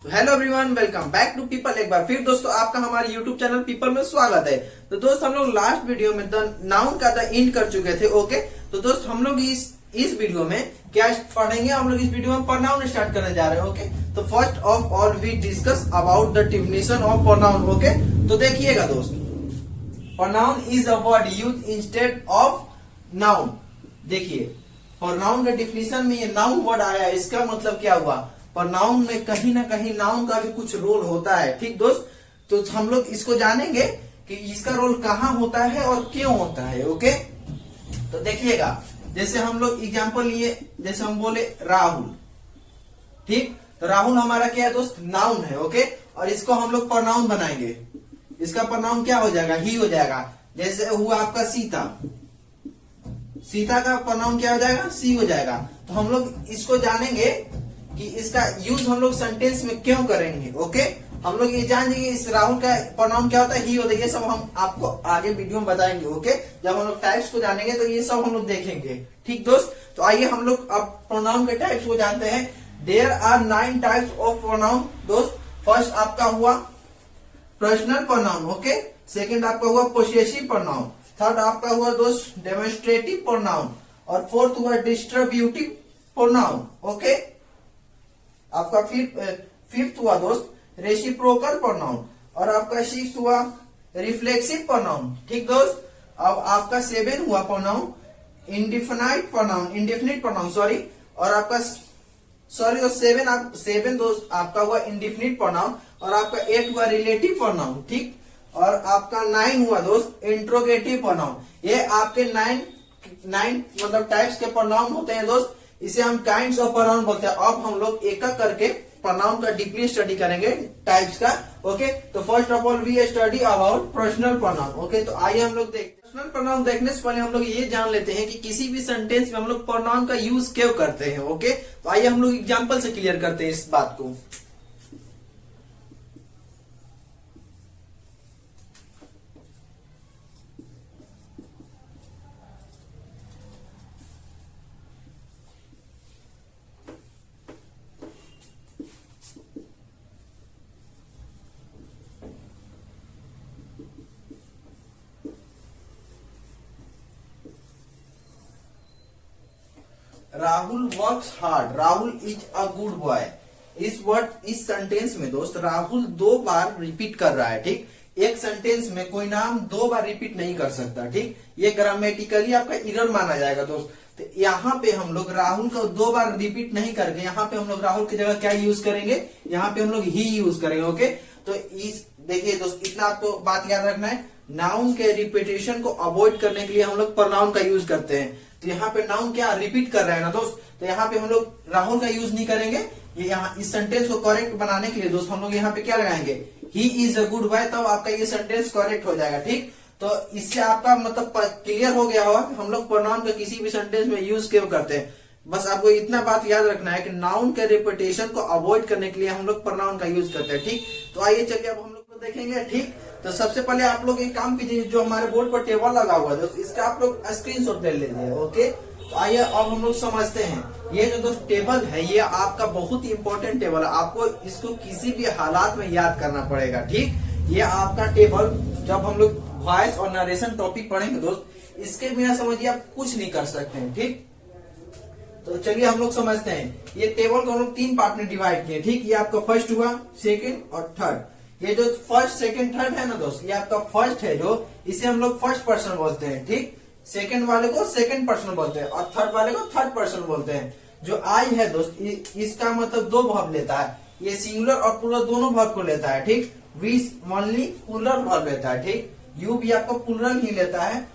Hello everyone, welcome back to people. एक बार फिर दोस्तों आपका हमारे यूट्यूब चैनल पीपल में स्वागत है। तो दोस्त हम लोग लास्ट वीडियो में द नाउन का द इंड कर चुके थे। ओके, तो दोस्त हम लोग इस वीडियो में क्या पढ़ेंगे? हम लोग इस वीडियो में प्रोनाउन स्टार्ट करने जा रहे हैं। ओके, तो first of all we discuss about the definition of pronoun. Okay, तो देखिएगा दोस्त, pronoun is a word use instead of noun. देखिए, प्रोनाउन के डिफिनेशन में ये नाउन वर्ड आया, इसका मतलब क्या हुआ? प्रोनाउन में कहीं ना कहीं नाउन का भी कुछ रोल होता है। ठीक दोस्त, तो हम लोग इसको जानेंगे कि इसका रोल कहाँ होता है और क्यों होता है। ओके, तो देखिएगा, जैसे हम लोग एग्जांपल लिए, जैसे हम बोले राहुल। ठीक, तो राहुल हमारा क्या है दोस्त? नाउन है। ओके, और इसको हम लोग प्रोनाउन बनाएंगे। इसका प्रोनाउन क्या हो जाएगा? ही हो जाएगा। जैसे हुआ आपका सीता, सीता का प्रोनाउन क्या हो जाएगा? सी हो जाएगा। तो हम लोग इसको जानेंगे कि इसका यूज हम लोग सेंटेंस में क्यों करेंगे। ओके, हम लोग ये जानेंगे इस राहुल का प्रोनाउन क्या होता है, ही होता है। ये सब हम आपको आगे वीडियो में बताएंगे। ओके, जब हम लोग टाइप्स को जानेंगे तो ये सब हम लोग देखेंगे। ठीक दोस्त, तो आइए हम लोग अब प्रोनाउन के टाइप्स को जानते हैं। There are 9 types of pronoun दोस्त। फर्स्ट आपका हुआ पर्सनल प्रोनाउन। ओके, सेकंड आपका हुआ पोसेसिव प्रोनाउन, थर्ड आपका हुआ दोस्त डेमोन्स्ट्रेटिव प्रोनाउन, और फोर्थ हुआ डिस्ट्रीब्यूटिव प्रोनाउन। ओके, आपका फिफ्थ हुआ दोस्त रेसिप्रोकल प्रोनाउन, और आपका सिक्स्थ हुआ रिफ्लेक्सिव प्रोनाउन। ठीक दोस्त, अब आपका 7 हुआ प्रोनाउन इंडिफिनाइट प्रोनाउन सॉरी, और आपका तो 7 दोस्त आपका हुआ इंडिफिनिट प्रोनाउन, और आपका 8 हुआ रिलेटिव प्रोनाउन। ठीक, और आपका 9 हुआ दोस्त इंट्रोगेटिव प्रोनाउन। ये आपके 9 मतलब टाइप्स के प्रोनाउन होते हैं दोस्त। इसे हम काइंड्स ऑफ प्रोनाउन बोलते हैं। अब हम लोग एक एक करके प्रोनाउन का डीपली स्टडी करेंगे टाइप्स का। ओके, तो first of all we study about personal pronoun. Okay, तो आइए हम लोग देखते हैं। पर्सनल प्रोनाउन देखने से पहले हम लोग ये जान लेते हैं कि किसी भी सेंटेंस में हम लोग प्रोनाउन का यूज क्यों करते हैं। ओके, तो आइए हम लोग एग्जाम्पल से क्लियर करते हैं इस बात को। Rahul works hard, Rahul is a good boy. इस सेंटेंस में दोस्त राहुल 2 बार रिपीट कर रहा है। ठीक, एक सेंटेंस में कोई नाम 2 बार रिपीट नहीं कर सकता। ठीक, ये ग्रामेटिकली आपका एरर माना जाएगा दोस्त। तो यहाँ पे हम लोग राहुल को 2 बार रिपीट नहीं करके, यहाँ पे हम लोग राहुल की जगह क्या यूज करेंगे? यहाँ पे हम लोग ही यूज करेंगे। ओके, तो इस देखिए दोस्त, इतना आपको बात याद रखना है। नाउन के रिपीटेशन को अवॉइड करने के लिए हम लोग प्रोनाउन का यूज करते हैं। तो यहाँ पे नाउन क्या रिपीट कर रहा है ना दोस्त, तो यहाँ पे हम लोग राहुल का यूज नहीं करेंगे। ये यहाँ इस सेंटेंस को करेक्ट बनाने के लिए दोस्त हम लोग यहाँ पे क्या लगाएंगे? He is a good boy, तब आपका ये सेंटेंस करेक्ट हो जाएगा। ठीक, तो इससे आपका मतलब क्लियर हो गया होगा कि हम लोग प्रोनाउन का किसी भी सेंटेंस में यूज क्यों करते हैं। बस आपको इतना बात याद रखना है कि नाउन के रिपीटेशन को अवॉइड करने के लिए हम लोग प्रोनाउन का यूज करते हैं। ठीक, तो आइए चलिए अब हम लोग को देखेंगे। ठीक, तो सबसे पहले आप लोग एक काम कीजिए, जो हमारे बोर्ड पर टेबल लगा हुआ है दोस्त, इसका आप लोग स्क्रीनशॉट ले लीजिए। ओके, तो आइए अब हम लोग समझते हैं। ये जो दोस्त टेबल है, ये आपका बहुत ही इंपॉर्टेंट टेबल है। आपको इसको किसी भी हालात में याद करना पड़ेगा। ठीक, ये आपका टेबल जब हम लोग वॉइस और नरेशन टॉपिक पढ़ेंगे दोस्त, इसके बिना समझिए आप कुछ नहीं कर सकते हैं। ठीक, तो चलिए हम लोग समझते हैं। ये टेबल को हम लोग 3 पार्ट में डिवाइड किए। ठीक, ये आपका फर्स्ट हुआ, सेकंड और थर्ड। ये जो फर्स्ट सेकंड थर्ड है ना दोस्त, ये आपका फर्स्ट है, जो इसे हम लोग फर्स्ट पर्सन बोलते हैं। ठीक, सेकंड वाले को सेकंड पर्सन बोलते हैं, और थर्ड वाले को थर्ड पर्सन बोलते हैं। जो आई है दोस्त, इसका मतलब 2 वर्ब लेता है। ये सिंगुलर और प्लूरल दोनों वर्ब को लेता है। ठीक, वी ओनली प्लूरल वर्ब लेता है। ठीक, यू भी आपका प्लूरल ही लेता है।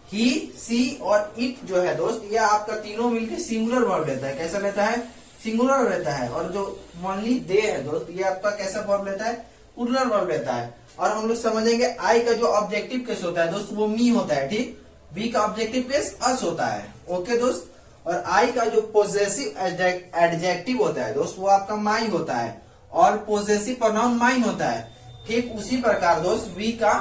ही, सी और इट जो है दोस्त, ये आपका तीनों मिलकर सिंगुलर वर्ब लेता है। कैसा लेता है? सिंगुलर लेता है। और जो ओनली दे है दोस्त, ये आपका कैसा वर्ब लेता है? प्लूरल वर्ब लेता है। और हम लोग समझेंगे आई का जो ऑब्जेक्टिव केस होता है दोस्त, वो मी होता है। ठीक, वी का ऑब्जेक्टिव केस अस होता है। ओके दोस्त, और आई का जो पोजेसिव एडजेक्टिव होता है दोस्त, वो आपका माई होता है, और पोजेसिव प्रोनाउन माइन होता है। ठीक, उसी प्रकार दोस्त वी का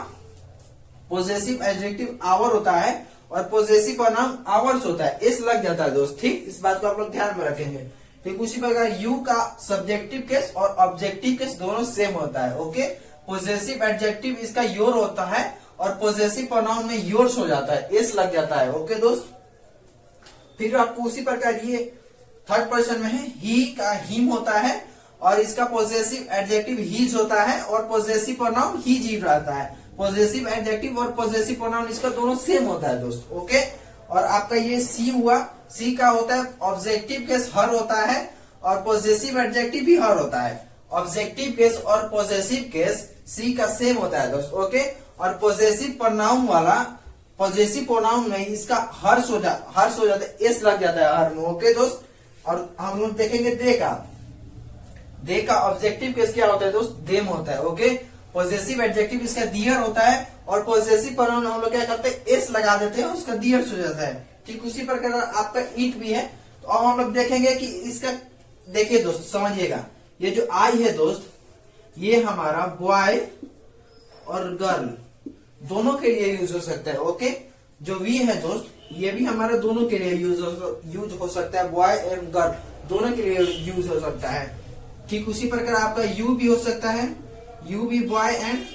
पोजेसिव एडजेक्टिव आवर होता है, और पोजेसिव प्रोनाउन आवर्स होता है। इस लग जाता है दोस्त। ठीक, इस बात को आप लोग ध्यान में रखेंगे। ठीक उसी प्रकार यू का सब्जेक्टिव केस और ऑब्जेक्टिव केस दोनों सेम होता है। ओके, पोजेसिव एडजेक्टिव इसका योर होता है और पोजेसिव प्रोनाउन में योर्स हो जाता है, एस लग जाता है। ओके दोस्त, फिर आपको उसी प्रकार ये थर्ड पर्सन में है, ही का हिम होता है और इसका पोजेसिव एडजेक्टिव हीज होता है और पोजेसिव प्रोनाउन ही जी रहता है। पोजेसिव एडजेक्टिव और पोजेसिव प्रोनाउन इसका दोनों सेम होता है दोस्त। ओके, और आपका ये सी हुआ, सी का होता है ऑब्जेक्टिव केस हर होता है और पोजेसिव एडजेक्टिव भी हर होता है। ऑब्जेक्टिव केस और पोजेसिव केस सी का सेम होता है दोस्त। ओके, और पोजेसिव प्रोनाउन वाला पॉजिटिव प्रोनाउन में इसका हर्ष हो जाता है, एस लग जाता है हर में। ओके दोस्त, और हम लोग देखेंगे दे का ऑब्जेक्टिव केस क्या होता है दोस्त, देम होता है। ओके, पॉजिटिव एडजेक्टिव इसका दियर होता है और पॉजिटिव प्रोनाउन हम लोग क्या करते हैं, एस लगा देते हैं, उसका दियर हो जाता है। ठीक उसी प्रकार आपका ईट भी है। तो अब हम लोग देखेंगे कि इसका, देखिए दोस्त समझिएगा, ये जो आई है दोस्त, ये हमारा बॉय और गर्ल दोनों के लिए यूज हो सकता है। ओके, जो वी है दोस्त, ये भी हमारे दोनों के लिए यूज हो सकता है, बॉय एंड गर्ल दोनों के लिए यूज हो सकता है। ठीक उसी प्रकार आपका यू भी हो सकता है, यू भी बॉय एंड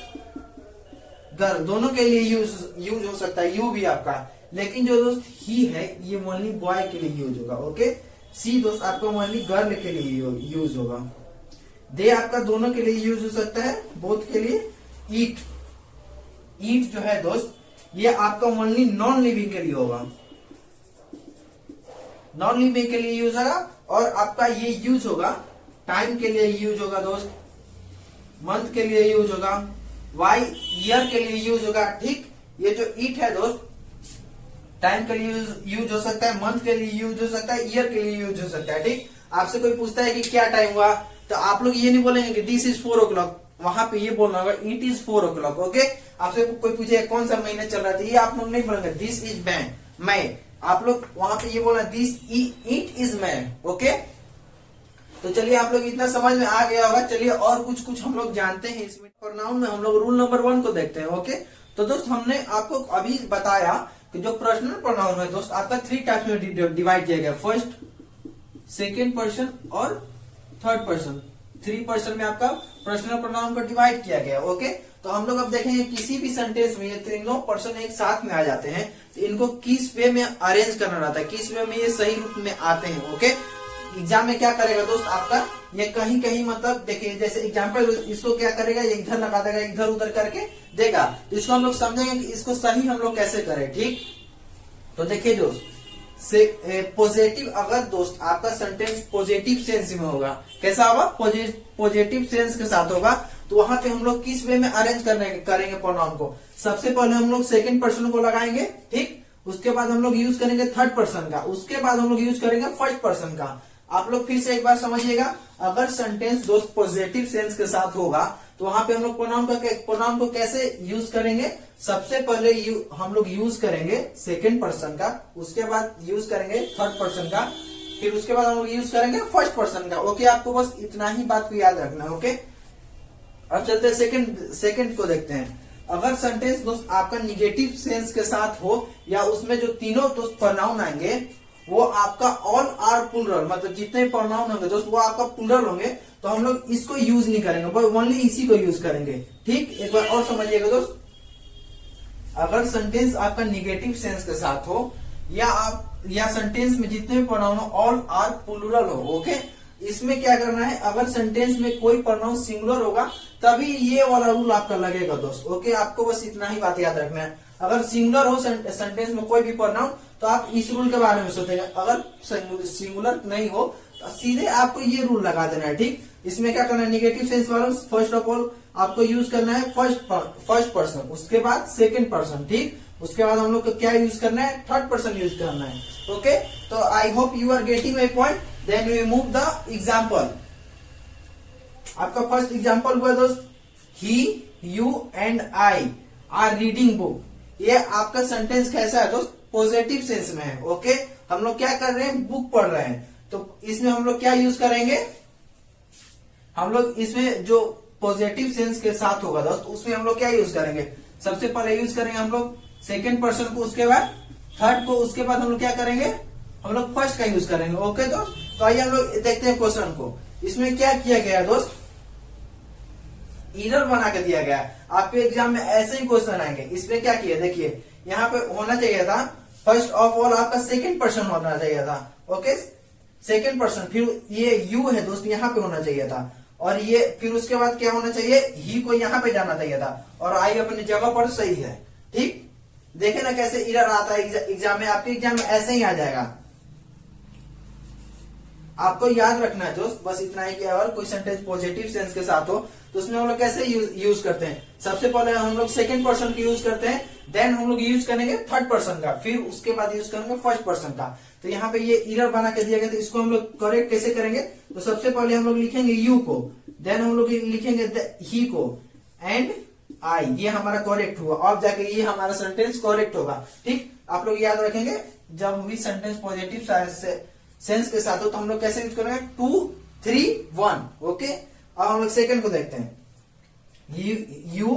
गर्ल दोनों के लिए यूज हो सकता है, यू भी आपका। लेकिन जो दोस्त ही है ये ओनली बॉय के लिए यूज होगा। ओके, सी दोस्त आपका ओनली गर्ल के लिए यूज होगा। दे आपका दोनों के लिए यूज हो सकता है, बोथ के लिए। ईट जो है दोस्त, ये आपका ओनली नॉन लिविंग के लिए होगा, नॉन लिविंग के लिए यूज होगा। और आपका ये यूज होगा टाइम के लिए यूज होगा दोस्त, मंथ के लिए यूज होगा, वाई ईयर के लिए यूज होगा। ठीक, ये जो ईट है दोस्त, टाइम के लिए यूज हो सकता है, मंथ के लिए यूज हो सकता है, ईयर के लिए यूज हो सकता है। ठीक, आपसे कोई पूछता है कि क्या टाइम हुआ, तो आप लोग ये नहीं बोलेंगे कि दिस इज 4 o'clock, वहां पे ये बोलना होगा इट इज 4 o'clock। ओके, आपसे कोई पूछे कौन सा महीना चल रहा था, ये आप लोग नहीं बोलेंगे दिस इज मई, आप लोग वहां पे ये बोलना this it is me. Okay, तो चलिए आप लोग इतना समझ में आ गया होगा। चलिए और कुछ हम लोग जानते हैं इसमें। प्रोनाउन में हम लोग रूल नंबर 1 को देखते हैं। ओके, तो दोस्त हमने आपको अभी बताया कि जो पर्सनल प्रोनाउन है दोस्त, आपका 3 टाइप्स में डिवाइड किया गया, फर्स्ट, सेकेंड पर्सन और थर्ड पर्सन। 3 पर्सन में आपका पर्सनल प्रोनाउन को डिवाइड किया गया। ओके, तो हम लोग अब देखेंगे किसी भी सेंटेंस में ये तीनों पर्सन एक साथ में आ जाते हैं, तो इनको किस वे में अरेंज करना रहता है, किस वे में ये सही रूप में आते हैं। ओके, एग्जाम में क्या करेगा दोस्त आपका, ये कहीं कहीं मतलब देखिए, जैसे एग्जाम्पल इसको क्या करेगा, ये इधर लगा देगा, इधर उधर करके देगा, तो इसको हम लोग समझेंगे कि इसको सही हम लोग कैसे करें। ठीक, तो देखिए दोस्त, पॉजिटिव, अगर दोस्त आपका सेंटेंस पॉजिटिव सेंस में होगा, कैसा होगा, पॉजिटिव सेंस के साथ होगा, तो वहां पे हम लोग किस वे में अरेंज करेंगे प्रोनाउन को। सबसे पहले हम लोग सेकंड पर्सन को लगाएंगे, ठीक, उसके बाद हम लोग यूज करेंगे थर्ड पर्सन का, उसके बाद हम लोग यूज करेंगे फर्स्ट पर्सन का। आप लोग फिर से एक बार समझिएगा, अगर सेंटेंस दोस्त पॉजिटिव सेंस के साथ होगा तो वहां पे हम लोग प्रोनाउन को कैसे यूज करेंगे, सबसे पहले हम लोग यूज करेंगे सेकंड पर्सन का, उसके बाद यूज करेंगे थर्ड पर्सन का, फिर उसके बाद हम लोग यूज करेंगे फर्स्ट पर्सन का। ओके, आपको बस इतना ही बात को याद रखना है। ओके, अब चलते सेकंड को देखते हैं। अगर सेंटेंस दोस्त आपका निगेटिव सेंस के साथ हो या उसमें जो तीनों दोस्त प्रोनाउन आएंगे वो आपका ऑल आर प्लूरल, मतलब जितने प्रोनाउन होंगे दोस्त वो आपका प्लूरल होंगे, तो हम लोग इसको यूज नहीं करेंगे, बस ओनली इसी को यूज करेंगे। ठीक, एक बार और समझिएगा दोस्त, अगर सेंटेंस आपका निगेटिव सेंस के साथ हो या सेंटेंस में जितने भी प्रोनाउन हो ऑल आर प्लूरल हो। ओके, इसमें क्या करना है, अगर सेंटेंस में कोई प्रोनाउन सिंगुलर होगा तभी ये वाला रूल आपका लगेगा दोस्त। ओके, आपको बस इतना ही बात याद रखना है। अगर सिंगुलर हो सेंटेंस में कोई भी प्रोनाउन तो आप इस रूल के बारे में सोचेंगे, अगर सिंगुलर नहीं हो तो सीधे आपको ये रूल लगा देना है। ठीक, इसमें क्या करना है, निगेटिव सेंस वालों फर्स्ट ऑफ ऑल आपको यूज करना है फर्स्ट पर्सन, उसके बाद सेकंड पर्सन। ठीक, उसके बाद हम लोग को क्या यूज करना है, थर्ड पर्सन यूज करना है। ओके, तो I hope you are getting my point. Then we move the example. आपका फर्स्ट एग्जाम्पल हुआ दोस्त, he, you and I are reading book. ये आपका सेंटेंस कैसा है दोस्त, पॉजिटिव सेंस में है। ओके, हम लोग क्या कर रहे हैं, बुक पढ़ रहे हैं, तो इसमें हम लोग क्या यूज करेंगे, हम लोग इसमें जो पॉजिटिव सेंस के साथ होगा दोस्त उसमें हम लोग क्या यूज करेंगे, सबसे पहले यूज करेंगे हम लोग सेकंड पर्सन को, उसके बाद थर्ड को, उसके बाद हम लोग क्या करेंगे हम लोग फर्स्ट का यूज करेंगे। ओके दोस्त, तो आइए हम लोग देखते हैं क्वेश्चन को। इसमें क्या किया गया है दोस्त, इरर बना के दिया गया है। आपके एग्जाम में ऐसे ही क्वेश्चन आएंगे। इसमें क्या किया, देखिए यहाँ पे होना चाहिए था फर्स्ट ऑफ ऑल आपका सेकंड पर्सन होना चाहिए था। ओके, सेकंड पर्सन, फिर ये यू है दोस्त यहाँ पे होना चाहिए था, और ये फिर उसके बाद क्या होना चाहिए, ही को यहाँ पे जाना चाहिए था, और आई अपनी जगह पर सही है। ठीक, देखे ना कैसे इरर आता है एग्जाम में। आपके एग्जाम में ऐसे ही आ जाएगा। आपको याद रखना है दोस्त, बस इतना ही कि अगर कोई सेंटेंस पॉजिटिव सेंस के साथ हो तो उसमें हम लोग कैसे यूज करते हैं। सबसे पहले हम लोग सेकंड पर्सन की यूज करते हैं, देन हम लोग यूज करेंगे थर्ड पर्सन का, फिर उसके बाद यूज करेंगे फर्स्ट पर्सन का। तो यहाँ पे ये इरर बना के दिया गया, तो इसको हम लोग करेक्ट कैसे करेंगे। तो सबसे पहले हम लोग लिखेंगे यू को, देन हम लोग लिखेंगे ही को, एंड आई, ये हमारा करेक्ट हुआ। अब जाके ये हमारा सेंटेंस करेक्ट होगा। ठीक, आप लोग याद रखेंगे जब भी सेंटेंस पॉजिटिव सेंस के साथ हो तो हम लोग कैसे यूज करेंगे, 2 3 1। ओके, अब हम लोग सेकंड को देखते हैं। You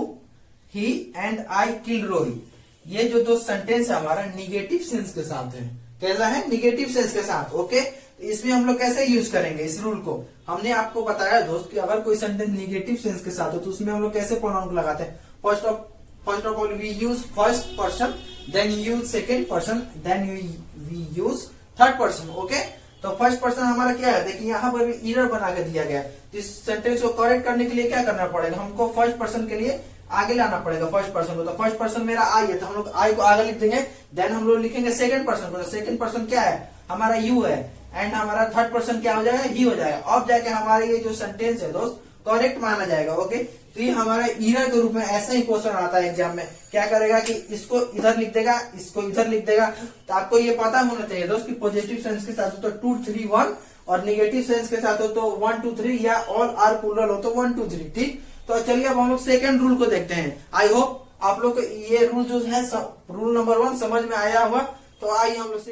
he and I killed Rohit. ये जो दो सेंटेंस है हमारा निगेटिव सेंस के साथ है। कैसा है, निगेटिव सेंस के साथ। ओके, तो इसमें हम लोग कैसे यूज करेंगे इस रूल को। हमने आपको बताया दोस्त कि अगर कोई सेंटेंस निगेटिव सेंस के साथ हो तो उसमें हम लोग कैसे प्रोनाउन लगाते हैं। First of all we use first person, then use second person, then we use third person. Okay, तो फर्स्ट पर्सन हमारा क्या है, देखिए यहाँ पर भी इरर बना के दिया गया है। इस सेंटेंस को करेक्ट करने के लिए क्या करना पड़ेगा, हमको फर्स्ट पर्सन के लिए आगे लाना पड़ेगा फर्स्ट पर्सन को। तो फर्स्ट पर्सन मेरा आई है, तो हम लोग आई को आगे लिख देंगे, देन हम लोग लिखेंगे सेकंड पर्सन को। तो सेकंड पर्सन क्या है, हमारा यू है, एंड हमारा थर्ड पर्सन क्या हो जाएगा, ही हो जाएगा। अब जाके हमारे ये जो सेंटेंस है दोस्त करेक्ट माना जाएगा। ओके, तो ये हमारा इरर के रूप में ऐसा ही क्वेश्चन आता है एग्जाम में। क्या करेगा कि इसको इधर लिख देगा, इसको इधर लिख देगा। तो आपको ये पता होना चाहिए दोस्त कि पॉजिटिव सेंस के साथ हो तो 2 3 1, और निगेटिव सेंस के साथ हो तो 1 2 3, या ऑल आर प्लूरल हो तो 1 2 3। ठीक, तो चलिए अब हम लोग सेकंड रूल को देखते हैं। आई होप आप लोग को ये रूल जो है रूल नंबर 1 समझ में आया हुआ। तो आइए हम लोग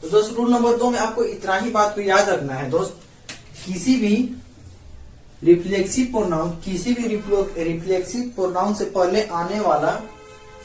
तो दोस्त रूल नंबर 2 में आपको इतना ही बात को याद रखना है दोस्त, किसी भी रिफ्लेक्सिव प्रोनाउन, किसी भी रिफ्लेक्सिव प्रोनाउन से पहले आने वाला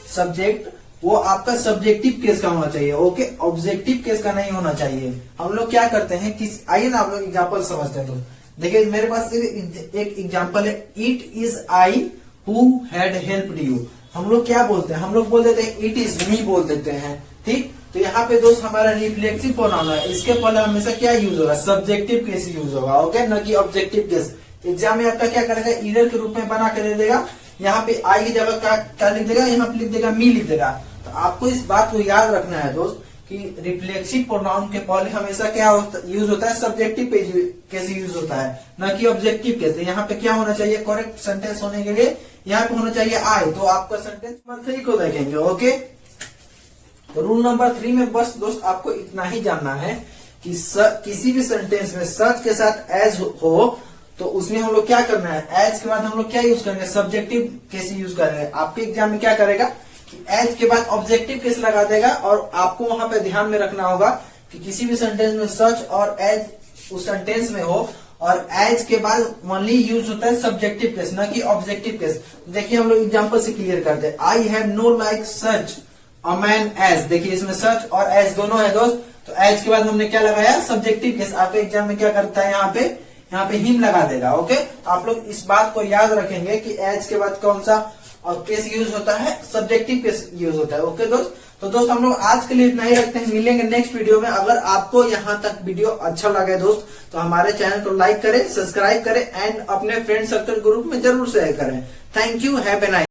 सब्जेक्ट वो आपका सब्जेक्टिव केस का होना चाहिए। ओके, ऑब्जेक्टिव केस का नहीं होना चाहिए। हम लोग क्या करते हैं कि आइए ना आप लोग एग्जाम्पल समझते हैं। तो देखिए मेरे पास एक एग्जाम्पल है, it is I who had helped you. हम लोग क्या बोलते हैं, हम लोग बोल देते हैं इट इज मी बोल देते हैं। ठीक, तो यहाँ पे दोस्त हमारा रिफ्लेक्सिव प्रोनाउन है, इसके पहले हमेशा क्या यूज होगा, सब्जेक्टिव केस यूज होगा। ओके, न कि ऑब्जेक्टिव केस। एग्जाम में आपका क्या करेगा, इरर के रूप में बना कर दे देगा। यहाँ पे आई की जगह क्या लिख देगा, यहाँ पे लिख देगा मी लिख देगा। तो आपको इस बात को याद रखना है दोस्त कि रिफ्लेक्सिव प्रोनाउन के पहले हमेशा क्या यूज होता है, सब्जेक्टिव केस यूज होता है, न कि ऑब्जेक्टिव केस। यहाँ पे क्या होना चाहिए, करेक्ट सेंटेंस होने के लिए यहाँ पे होना चाहिए आई। तो आपका सेंटेंस नंबर 3 को देखेंगे। ओके, तो रूल नंबर 3 में बस दोस्त आपको इतना ही जानना है कि किसी भी सेंटेंस में सच के साथ एज हो तो उसमें हम लोग क्या करना है, एज के बाद हम लोग क्या यूज करेंगे, सब्जेक्टिव केस यूज करेंगे। आपके एग्जाम में क्या करेगा कि एज के बाद ऑब्जेक्टिव केस लगा देगा, और आपको वहां पे ध्यान में रखना होगा कि किसी भी सेंटेंस में सच और एज उस सेंटेंस में हो, और एज के बाद ओनली यूज होता है सब्जेक्टिव केस, न कि ऑब्जेक्टिव केस। देखिए हम लोग एग्जाम्पल से क्लियर करते हैं। I have no like such a man as. देखिए इसमें सच और एज दोनों है दोस्त, तो एज के बाद हमने क्या लगाया, सब्जेक्टिव केस। आपके एग्जाम में क्या करता है, यहाँ पे हिम लगा देगा। ओके, आप लोग इस बात को याद रखेंगे कि एज के बाद कौन सा केस यूज होता है, सब्जेक्टिव केस यूज होता है। ओके दोस्त, तो दोस्त हम लोग आज के लिए इतना ही रखते हैं, मिलेंगे नेक्स्ट वीडियो में। अगर आपको यहाँ तक वीडियो अच्छा लगे दोस्त तो हमारे चैनल को लाइक करें, सब्सक्राइब करें, एंड अपने फ्रेंड सर्कल ग्रुप में जरूर शेयर करें। Thank you, have a nice.